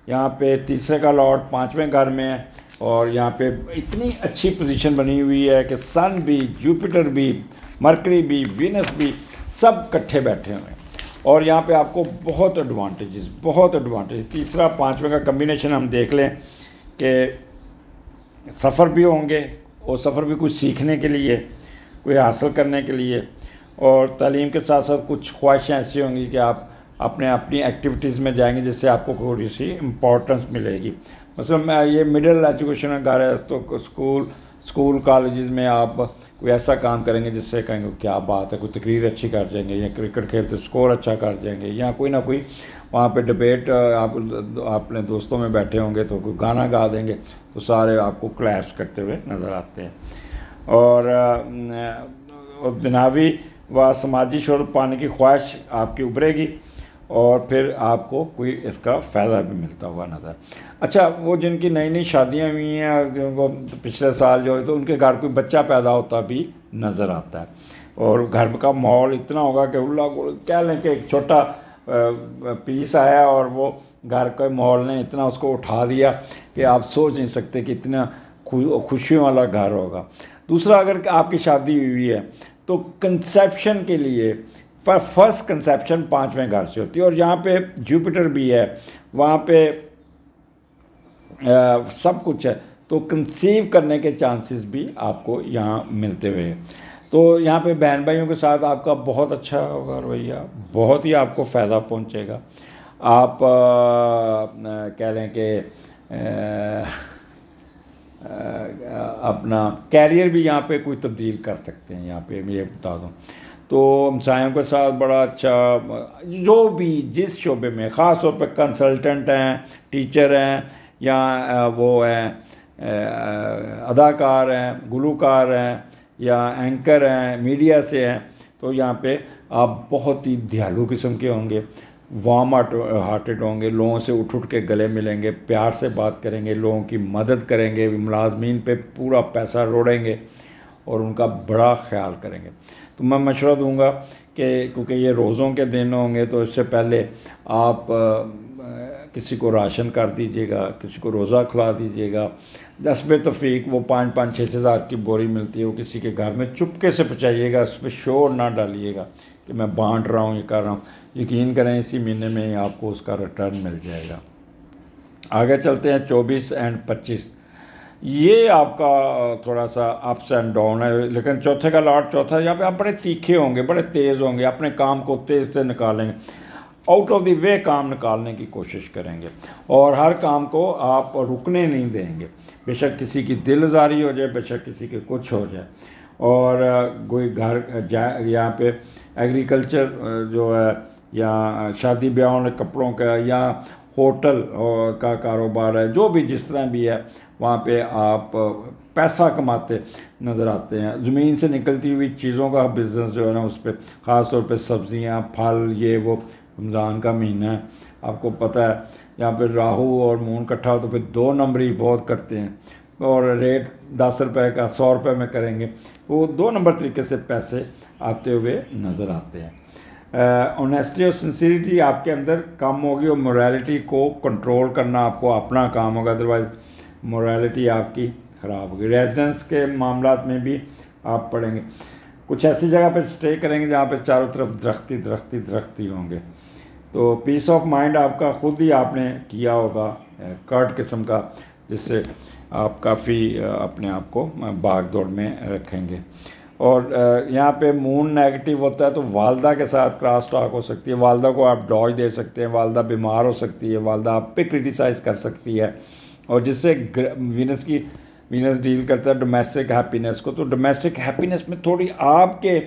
[SPEAKER 1] यहाँ पे तीसरे का लॉट 5वें घर में है, और यहाँ पे इतनी अच्छी पोजीशन बनी हुई है कि सन भी, जुपिटर भी, मरकरी भी, वीनस भी सब इकट्ठे बैठे हुए हैं, और यहाँ पे आपको बहुत एडवांटेज। तीसरा 5वें का कम्बिनेशन हम देख लें कि सफ़र भी होंगे, और सफ़र भी कुछ सीखने के लिए, कोई हासिल करने के लिए, और तालीम के साथ साथ कुछ ख्वाहिशें ऐसी होंगी कि आप अपनी एक्टिविटीज़ में जाएंगे जिससे आपको थोड़ी सी इम्पोर्टेंस मिलेगी। मतलब ये मिडिल एजुकेशन का घर है, तो स्कूल कॉलेजेस में आप कोई ऐसा काम करेंगे जिससे कहेंगे क्या बात है, कोई तकरीर अच्छी कर जाएंगे, या क्रिकेट खेलते स्कोर अच्छा कर जाएंगे, या कोई ना कोई वहाँ पे डिबेट आप अपने दोस्तों में बैठे होंगे तो कोई गाना गा देंगे, तो सारे आपको क्लैश करते हुए नज़र आते हैं। और दुनियावी व समाजी शोहरत पाने की ख्वाहिश आपकी उभरेगी, और फिर आपको कोई इसका फ़ायदा भी मिलता हुआ नज़र। अच्छा, वो जिनकी नई शादियाँ हुई हैं, जिनको पिछले साल जो है, तो उनके घर कोई बच्चा पैदा होता भी नज़र आता है, और घर का माहौल इतना होगा कि उल्ला कह लें कि एक छोटा पीस आया, और वो घर के माहौल ने इतना उसको उठा दिया कि आप सोच नहीं सकते कि इतना खुशियों वाला घर होगा। दूसरा, अगर आपकी शादी हुई है तो कंसेप्शन के लिए फर्स्ट कंसेप्शन 5वें घर से होती है, और यहाँ पे जुपिटर भी है, वहाँ पे सब कुछ है, तो कंसीव करने के चांसेस भी आपको यहाँ मिलते हुए। तो यहाँ पे बहन भाइयों के साथ आपका बहुत अच्छा होगा रवैया, बहुत ही आपको फ़ायदा पहुँचेगा। आप कह लें कि अपना कैरियर भी यहाँ पे कोई तब्दील कर सकते हैं, यहाँ पे मैं ये बता दूँ। तो हमसायों के साथ बड़ा अच्छा, जो भी जिस शोबे में, ख़ास तौर पे कंसल्टेंट हैं, टीचर हैं, या वो हैं अदाकार हैं, गुलूकार हैं, या एंकर हैं, मीडिया से हैं, तो यहाँ पे आप बहुत ही दयालु किस्म के होंगे, वार्म हार्टेड होंगे, लोगों से उठ उठ के गले मिलेंगे, प्यार से बात करेंगे, लोगों की मदद करेंगे, मुलाजमीन पे पूरा पैसा रोड़ेंगे और उनका बड़ा ख्याल करेंगे। तो मैं मशवरा दूंगा कि क्योंकि ये रोज़ों के दिन होंगे तो इससे पहले आप किसी को राशन कर दीजिएगा, किसी को रोज़ा खुला दीजिएगा। हस्बे तौफीक वो 5-5, 6 हज़ार की बोरी मिलती है, वो किसी के घर में चुपके से पहुँचाइएगा, उस पर शोर ना डालिएगा कि मैं बांट रहा हूँ, ये कर रहा हूँ। यकीन करें इसी महीने में ही आपको उसका रिटर्न मिल जाएगा। आगे चलते हैं 24 एंड 25। ये आपका थोड़ा सा अप्स एंड डाउन है, लेकिन चौथे का लॉट चौथा, यहाँ पे आप बड़े तीखे होंगे, बड़े तेज़ होंगे, अपने काम को तेज़ से निकालेंगे, आउट ऑफ द वे काम निकालने की कोशिश करेंगे और हर काम को आप रुकने नहीं देंगे। बेशक किसी की दिल आज़ारी हो जाए, बेशक किसी के कुछ हो जाए। और कोई घर जाए, यहाँ पे एग्रीकल्चर जो है या शादी ब्याह वाले कपड़ों का या होटल का कारोबार है, जो भी जिस तरह भी है वहाँ पे आप पैसा कमाते नज़र आते हैं। ज़मीन से निकलती हुई चीज़ों का बिज़नेस जो है ना, उस पर ख़ास तौर पे सब्ज़ियाँ, फल, ये वो। रमज़ान का महीना है, आपको पता है यहाँ पे राहु और मून इकट्ठा हो तो फिर 2 नंबर ही बहुत करते हैं और रेट 10 रुपये का 100 रुपये में करेंगे, वो 2 नंबर तरीके से पैसे आते हुए नज़र आते हैं। ऑनेस्टी और सिंसिरिटी आपके अंदर कम होगी और मोरालिटी को कंट्रोल करना आपको अपना काम होगा, अदरवाइज़ मोरालिटी आपकी ख़राब होगी। रेजिडेंस के मामलात में भी आप पढ़ेंगे, कुछ ऐसी जगह पे स्टे करेंगे जहाँ पे चारों तरफ दरख्ती होंगे, तो पीस ऑफ माइंड आपका खुद ही आपने किया होगा कर्ट किस्म का, जिससे आप काफ़ी अपने आप को भाग दौड़ में रखेंगे। और यहाँ पे मून नेगेटिव होता है तो वालदा के साथ क्रॉस टॉक हो सकती है, वालदा को आप डॉज दे सकते हैं, वालदा बीमार हो सकती है, वालदा आप पे क्रिटिसाइज़ कर सकती है, और जिससे वीनस डील करता है डोमेस्टिक हैप्पीनेस को, तो डोमेस्टिक हैप्पीनेस में थोड़ी आपके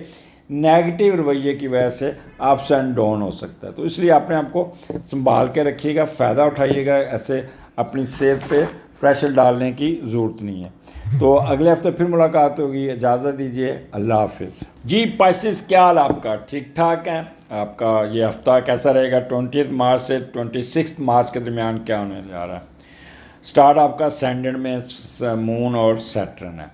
[SPEAKER 1] नेगेटिव रवैये की वजह से अप्स एंड डाउन हो सकता है। तो इसलिए अपने आप को संभाल के रखिएगा, फ़ायदा उठाइएगा, ऐसे अपनी सेहत पे प्रेशर डालने की ज़रूरत नहीं है। तो अगले हफ्ते फिर मुलाकात होगी, इजाज़त दीजिए, अल्लाह हाफिज़। जी पाइसेस, क्या हाल आपका? ठीक ठाक है? आपका ये हफ्ता कैसा रहेगा? 20 मार्च से 26 मार्च के दरमियान क्या होने जा रहा है? स्टार्ट आपका सैटर्न में मून और सैटर्न है,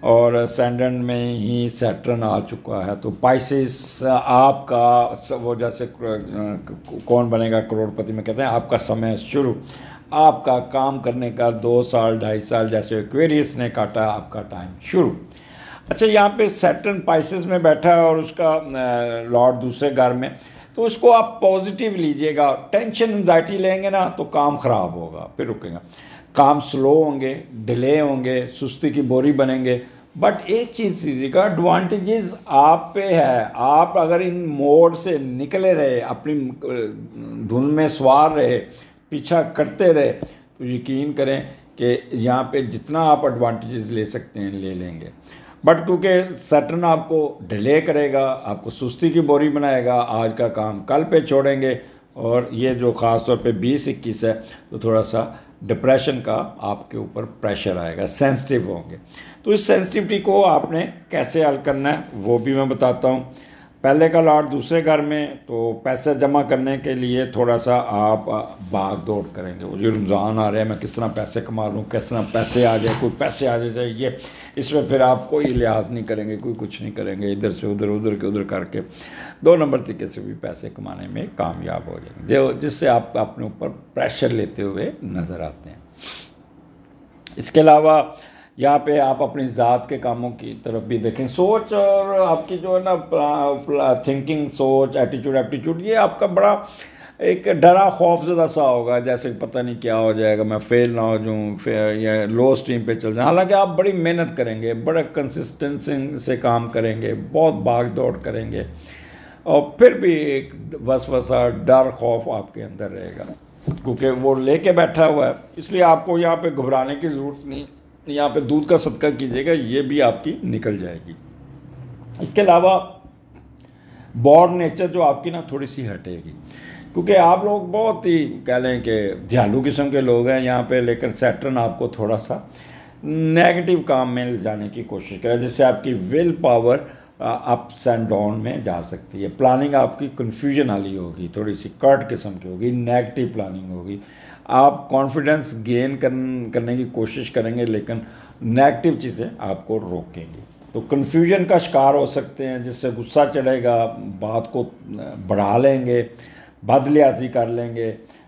[SPEAKER 1] और सैटर्न में ही सैटर्न आ चुका है। तो पाइसेस आपका वो जैसे कौन बनेगा करोड़पति में कहते हैं, आपका समय शुरू, आपका काम करने का 2 साल 2.5 साल जैसे एक्वेरियस ने काटा, आपका टाइम शुरू। अच्छा, यहाँ पे सैटर्न पाइसेस में बैठा है और उसका लॉर्ड दूसरे घर में, तो उसको आप पॉजिटिव लीजिएगा। टेंशन एंजाइटी लेंगे ना तो काम ख़राब होगा, फिर रुकेगा, काम स्लो होंगे, डिले होंगे, सुस्ती की बोरी बनेंगे। बट एक चीज़ कीजिएगा, एडवांटेजेस आप पे है। आप अगर इन मोड से निकले रहे, अपनी धुन में सवार रहे, पीछा करते रहे, तो यकीन करें कि यहाँ पे जितना आप एडवांटेजेस ले सकते हैं ले लेंगे। बट क्योंकि सैटर्न आपको डिले करेगा, आपको सुस्ती की बोरी बनाएगा, आज का काम कल पे छोड़ेंगे, और ये जो ख़ास तौर पे 20-21 है तो थोड़ा सा डिप्रेशन का आपके ऊपर प्रेशर आएगा, सेंसिटिव होंगे। तो इस सेंसिटिविटी को आपने कैसे हल करना है वो भी मैं बताता हूँ। पहले का लॉट दूसरे घर में, तो पैसे जमा करने के लिए थोड़ा सा आप भाग दौड़ करेंगे। वो जो रमज़ान आ रहा है, मैं किस तरह पैसे कमा लूँ, किस तरह पैसे आ जाए, कोई पैसे आ जाए, ये इसमें फिर आप कोई लिहाज नहीं करेंगे, कोई कुछ नहीं करेंगे, इधर से उधर, उधर के उधर करके 2 नंबर तरीके से भी पैसे कमाने में कामयाब हो जाएंगे, जिससे आप अपने ऊपर प्रेशर लेते हुए नज़र आते हैं। इसके अलावा यहाँ पे आप अपनी ज़ात के कामों की तरफ भी देखें। सोच और आपकी जो है ना थिंकिंग, सोच, एटीट्यूड, ये आपका बड़ा एक डरा खौफज़दा सा होगा, जैसे पता नहीं क्या हो जाएगा, मैं फेल ना हो जाऊँ, फिर या लो स्ट्रीम पे चल जाए। हालांकि आप बड़ी मेहनत करेंगे, बड़ा कंसिस्टेंसी से काम करेंगे, बहुत भाग दौड़ करेंगे, और फिर भी एक वसवसा, डर, खौफ आपके अंदर रहेगा, क्योंकि वो लेके बैठा हुआ है। इसलिए आपको यहाँ पे घबराने की ज़रूरत नहीं, यहाँ पे दूध का सदका कीजिएगा, ये भी आपकी निकल जाएगी। इसके अलावा बॉर्न नेचर जो आपकी ना थोड़ी सी हटेगी, क्योंकि आप लोग बहुत ही कह लें कि दयालु किस्म के लोग हैं यहाँ पे, लेकिन सैटर्न आपको थोड़ा सा नेगेटिव काम में ले जाने की कोशिश करें, जिससे आपकी will power ups and down में जा सकती है। प्लानिंग आपकी कन्फ्यूजन वाली होगी, थोड़ी सी कर्ट किस्म की होगी, नेगेटिव प्लानिंग होगी। आप कॉन्फिडेंस गेन करने की कोशिश करेंगे लेकिन नेगेटिव चीज़ें आपको रोकेंगी। तो कन्फ्यूजन का शिकार हो सकते हैं, जिससे गुस्सा चढ़ेगा, बात को बढ़ा लेंगे, बदलियाजी कर लेंगे,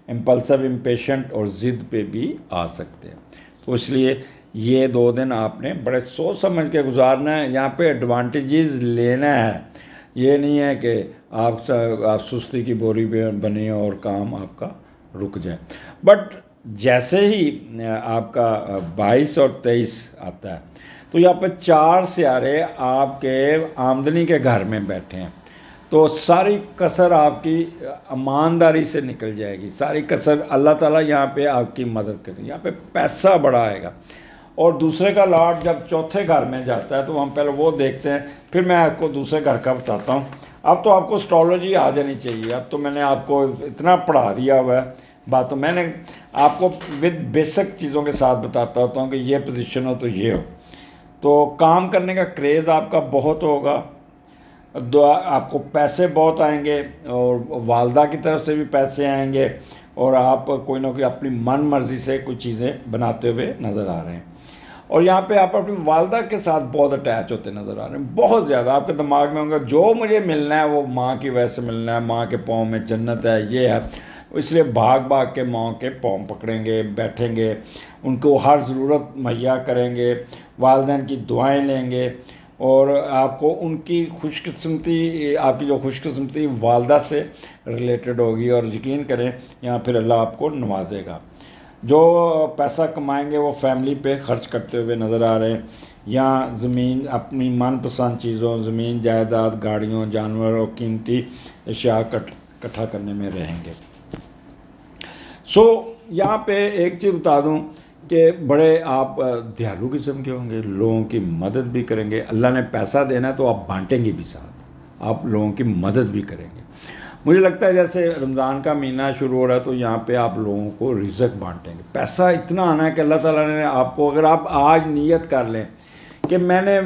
[SPEAKER 1] इम्पल्सिव, इम्पेशेंट और ज़िद पे भी आ सकते हैं। तो इसलिए ये 2 दिन आपने बड़े सोच समझ के गुजारना है। यहाँ पे एडवांटेजेस लेना है, ये नहीं है कि आप सुस्ती की बोरी बने और काम आपका रुक जाए। बट जैसे ही आपका 22 और 23 आता है तो यहाँ पे 4 सितारे आपके आमदनी के घर में बैठे हैं, तो सारी कसर आपकी ईमानदारी से निकल जाएगी, सारी कसर अल्लाह ताला यहाँ पे आपकी मदद करेगी, यहाँ पे पैसा बड़ा आएगा। और दूसरे का लॉर्ड जब चौथे घर में जाता है तो हम पहले वो देखते हैं, फिर मैं आपको दूसरे घर का बताता हूँ। अब तो आपको एस्ट्रोलॉजी आ जानी चाहिए, अब तो मैंने आपको इतना पढ़ा दिया हुआ है बात, तो मैंने आपको विद बेसिक चीज़ों के साथ बताता होता हूँ कि ये पोजीशन हो तो ये हो। तो काम करने का क्रेज़ आपका बहुत होगा, आपको पैसे बहुत आएंगे और वालदा की तरफ से भी पैसे आएंगे, और आप कोई ना कोई अपनी मन मर्जी से कुछ चीज़ें बनाते हुए नज़र आ रहे हैं। और यहाँ पे आप अपनी वालदा के साथ बहुत अटैच होते नज़र आ रहे हैं, बहुत ज़्यादा। आपके दिमाग में होगा जो मुझे मिलना है वो माँ की वजह से मिलना है, माँ के पाँव में जन्नत है, ये है, इसलिए भाग भाग के माँ के पाँव पकड़ेंगे, बैठेंगे, उनको हर ज़रूरत मुहैया करेंगे, वालिदैन की दुआएं लेंगे, और आपको उनकी खुशकिस्मती, आपकी जो खुशकिस्मती वालदा से रिलेटेड होगी। और यकीन करें यहाँ फिर अल्लाह आपको नवाजेगा। जो पैसा कमाएंगे वो फैमिली पे खर्च करते हुए नज़र आ रहे हैं। यहाँ ज़मीन, अपनी मनपसंद चीज़ों, ज़मीन जायदाद, गाड़ियों, जानवर और कीमती अशिया इकट्ठा करने में रहेंगे। यहाँ पे एक चीज़ बता दूँ कि बड़े आप दयालु किस्म के होंगे, लोगों की मदद भी करेंगे। अल्लाह ने पैसा देना है तो आप बांटेंगे भी, साथ आप लोगों की मदद भी करेंगे। मुझे लगता है जैसे रमज़ान का महीना शुरू हो रहा है तो यहाँ पे आप लोगों को रिज़्क बांटेंगे। पैसा इतना आना है कि अल्लाह ताला ने आपको, अगर आप आज नियत कर लें कि मैंने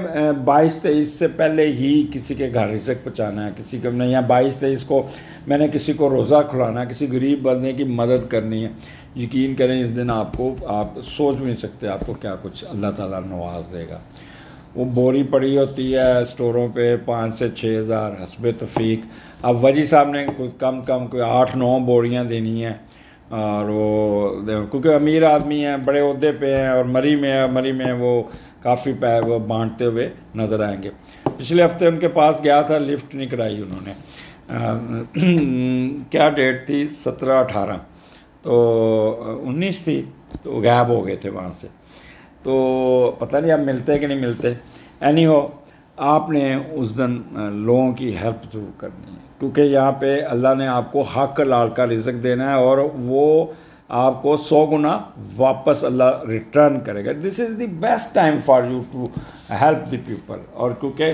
[SPEAKER 1] 22-23 से पहले ही किसी के घर रिज़्क पहुँचाना है, किसी को नहीं, या 22-23 को मैंने किसी को रोज़ा खुलाना है, किसी गरीब बंदे की मदद करनी है, यकीन करें इस दिन आपको, आप सोच भी नहीं सकते आपको क्या कुछ अल्लाह ताला नवाज देगा। वो बोरी पड़ी होती है स्टोरों पे 5 से 6 हज़ार हस्बे तौफीक। अब वजी साहब ने कोई कम कोई 8-9 बोरियां देनी है, और वो क्योंकि अमीर आदमी हैं, बड़े ओहदे पे हैं, और मरी में वो काफ़ी वो बांटते हुए नज़र आएंगे। पिछले हफ्ते उनके पास गया था, लिफ्ट नहीं कराई उन्होंने। क्या डेट थी, 17-18, तो 19 थी, तो गायब हो गए थे वहाँ से। तो पता नहीं अब मिलते कि नहीं मिलते। एनी हो, आपने उस दिन लोगों की हेल्प जरूर करनी है, क्योंकि यहाँ पे अल्लाह ने आपको हक लाल का रिज़्क देना है, और वो आपको 100 गुना वापस अल्लाह रिटर्न करेगा। This is the best time for you to help the people. और क्योंकि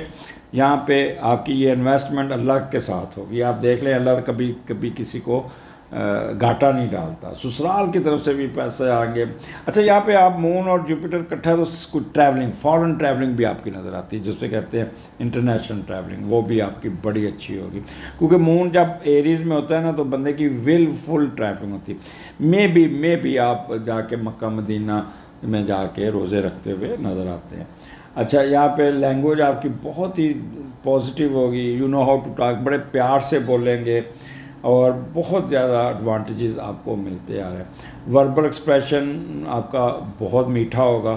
[SPEAKER 1] यहाँ पे आपकी ये इन्वेस्टमेंट अल्लाह के साथ होगी। आप देख लें, अल्लाह कभी कभी किसी को घाटा नहीं डालता। ससुराल की तरफ से भी पैसे आएंगे। अच्छा, यहाँ पे आप मून और जुपिटर इकट्ठा है तो कुछ ट्रैवलिंग, फॉरेन ट्रैवलिंग भी आपकी नज़र आती है, जिसे कहते हैं इंटरनेशनल ट्रैवलिंग, वो भी आपकी बड़ी अच्छी होगी। क्योंकि मून जब एरीज में होता है ना तो बंदे की विलफुल ट्रैवलिंग होती है। मे बी आप जाके मक्का मदीना में जाके रोज़े रखते हुए नज़र आते हैं। अच्छा, यहाँ पे लैंग्वेज आपकी बहुत ही पॉजिटिव होगी, you know how to talk, बड़े प्यार से बोलेंगे, और बहुत ज़्यादा एडवांटेजेस आपको मिलते आ रहे हैं। वर्बल एक्सप्रेशन आपका बहुत मीठा होगा,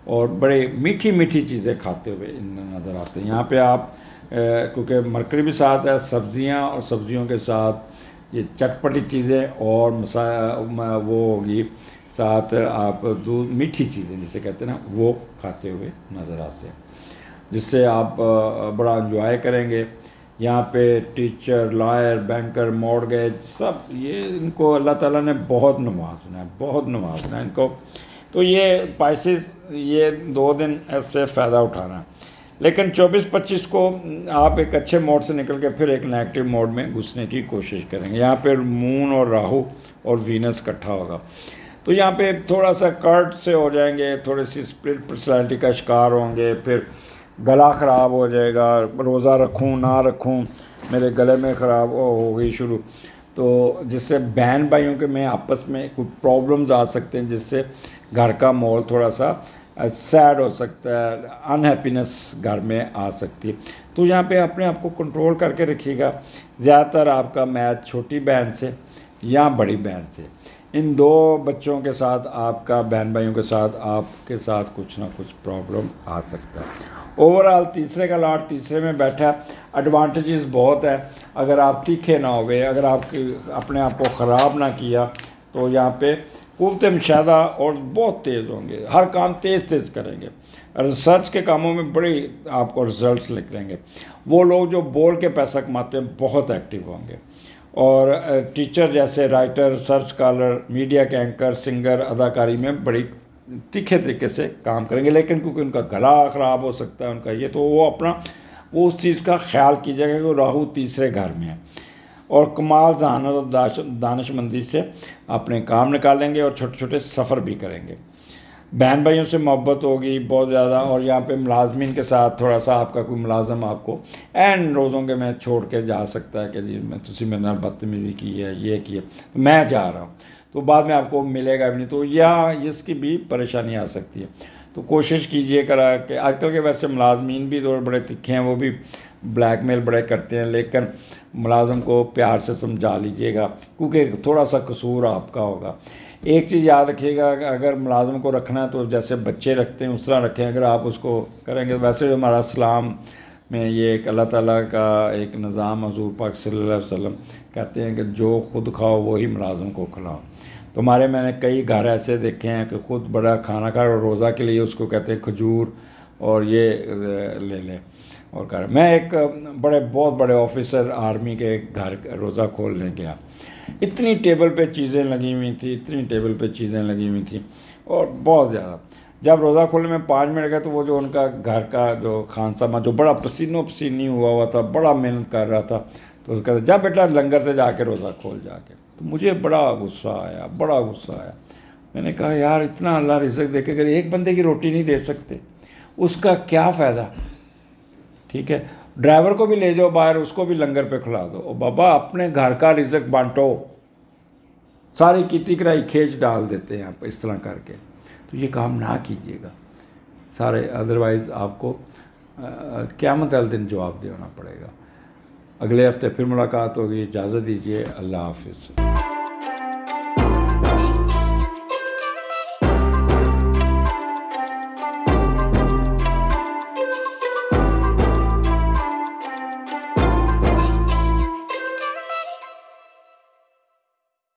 [SPEAKER 1] और बड़े मीठी मीठी चीज़ें खाते हुए नज़र आते हैं। यहाँ पे आप क्योंकि मरकरी भी साथ है, सब्ज़ियाँ, और सब्ज़ियों के साथ ये चटपटी चीज़ें और वो होगी साथ, आप दूध, मीठी चीज़ें जिसे कहते हैं ना, वो खाते हुए नज़र आते हैं, जिससे आप बड़ा एंजॉय करेंगे। यहाँ पे टीचर, लॉयर, बैंकर, मॉर्गेज, सब ये इनको अल्लाह ताला ने बहुत नवाजना है इनको। तो ये पाइसेस, ये 2 दिन ऐसे फ़ायदा उठाना है। लेकिन 24-25 को आप एक अच्छे मोड से निकल के फिर एक नेगेटिव मोड में घुसने की कोशिश करेंगे। यहाँ पे मून और राहु और वीनस इकट्ठा होगा, तो यहाँ पे थोड़ा सा कर्ट से हो जाएंगे, थोड़ी सी स्प्लिट पर्सनैलिटी का शिकार होंगे। फिर गला ख़राब हो जाएगा, रोज़ा रखूं ना रखूं, मेरे गले में ख़राब हो गई शुरू, तो जिससे बहन भाइयों के में आपस में कुछ प्रॉब्लम्स आ सकते हैं, जिससे घर का माहौल थोड़ा सा सैड हो सकता है, अनहैप्पीनेस घर में आ सकती है। तो यहाँ पे अपने आप को कंट्रोल करके रखिएगा। ज़्यादातर आपका मैच छोटी बहन से या बड़ी बहन से, इन दो बच्चों के साथ आपका, बहन भाइयों के साथ आपके साथ कुछ ना कुछ प्रॉब्लम आ सकता है। ओवरऑल तीसरे का लॉर्ड तीसरे में बैठा, एडवांटेजेस बहुत है। अगर आप तीखे ना हो गए, अगर आपके अपने आप को ख़राब ना किया, तो यहाँ पे कुव्वत मुशाहदा और बहुत तेज़ होंगे, हर काम तेज़ तेज़ करेंगे, रिसर्च के कामों में बड़े आपको रिजल्ट्स निकलेंगे। वो लोग जो बोल के पैसा कमाते हैं बहुत एक्टिव होंगे, और टीचर जैसे राइटर, रिसर्च स्कॉलर, मीडिया के एंकर, सिंगर, अदाकारी में बड़ी तीखे तरीके से काम करेंगे। लेकिन क्योंकि उनका गला ख़राब हो सकता है उनका ये, तो वो उस चीज़ का ख्याल कीजिएगा कि वो राहु तीसरे घर में है, और कमाल जहानत और दानिशमंदी से अपने काम निकालेंगे और छोटे छोटे सफ़र भी करेंगे। बहन भाइयों से मोहब्बत होगी बहुत ज़्यादा, और यहाँ पे मुलाजमीन के साथ थोड़ा सा आपका कोई मुलाजम आपको एन रोज़ों के में छोड़ के जा सकता है कि जी मैं तुसी मेरे नाल बदतमीज़ी की है, ये की है, तो मैं जा रहा हूँ, तो बाद में आपको मिलेगा भी नहीं, तो यह इसकी भी परेशानी आ सकती है। तो कोशिश कीजिए करा कि आजकल के वैसे मुलाजमीन भी थोड़े बड़े तिखे हैं, वो भी ब्लैकमेल बड़े करते हैं, लेकिन मुलाजम को प्यार से समझा लीजिएगा, क्योंकि थोड़ा सा कसूर आपका होगा। एक चीज़ याद रखिएगा कि अगर मुलाजम को रखना है तो जैसे बच्चे रखते हैं उस तरह रखें। अगर आप उसको करेंगे, वैसे हमारा इस्लाम में ये एक अल्लाह ताला का एक निज़ाम, हुज़ूर पाक सल्लल्लाहु अलैहि वसल्लम कहते हैं कि जो खुद खाओ वही मुलाजम को खिलाओ। तो मैंने कई घर ऐसे देखे हैं कि खुद बड़ा खाना खा, और रोज़ा के लिए उसको कहते हैं खजूर और ये ले लें और कर। मैं एक बहुत बड़े ऑफिसर आर्मी के घर रोज़ा खोलने गया, इतनी टेबल पे चीज़ें लगी हुई थी, इतनी टेबल पे चीज़ें लगी हुई थी, और बहुत ज़्यादा। जब रोज़ा खोलने में 5 मिनट गए, तो वो जो उनका घर का जो खान सामा जो बड़ा पसीनो पसीनी हुआ था, बड़ा मेहनत कर रहा था, तो उसका कहते जा बेटा लंगर से जाके रोज़ा खोल जाके। तो मुझे बड़ा गुस्सा आया। मैंने कहा यार इतना अल्लाह रिज़्क दे के अगर एक बंदे की रोटी नहीं दे सकते, उसका क्या फ़ायदा। ठीक है, ड्राइवर को भी ले जाओ बाहर, उसको भी लंगर पे खिला दो, और बाबा अपने घर का रिज़्क बांटो। सारी किती कराई खेच डाल देते हैं आप इस तरह करके, तो ये काम ना कीजिएगा सारे, अदरवाइज़ आपको क़यामत वाले दिन जवाब देना पड़ेगा। अगले हफ्ते फिर मुलाकात होगी, इजाज़त दीजिए, अल्लाह हाफिज़।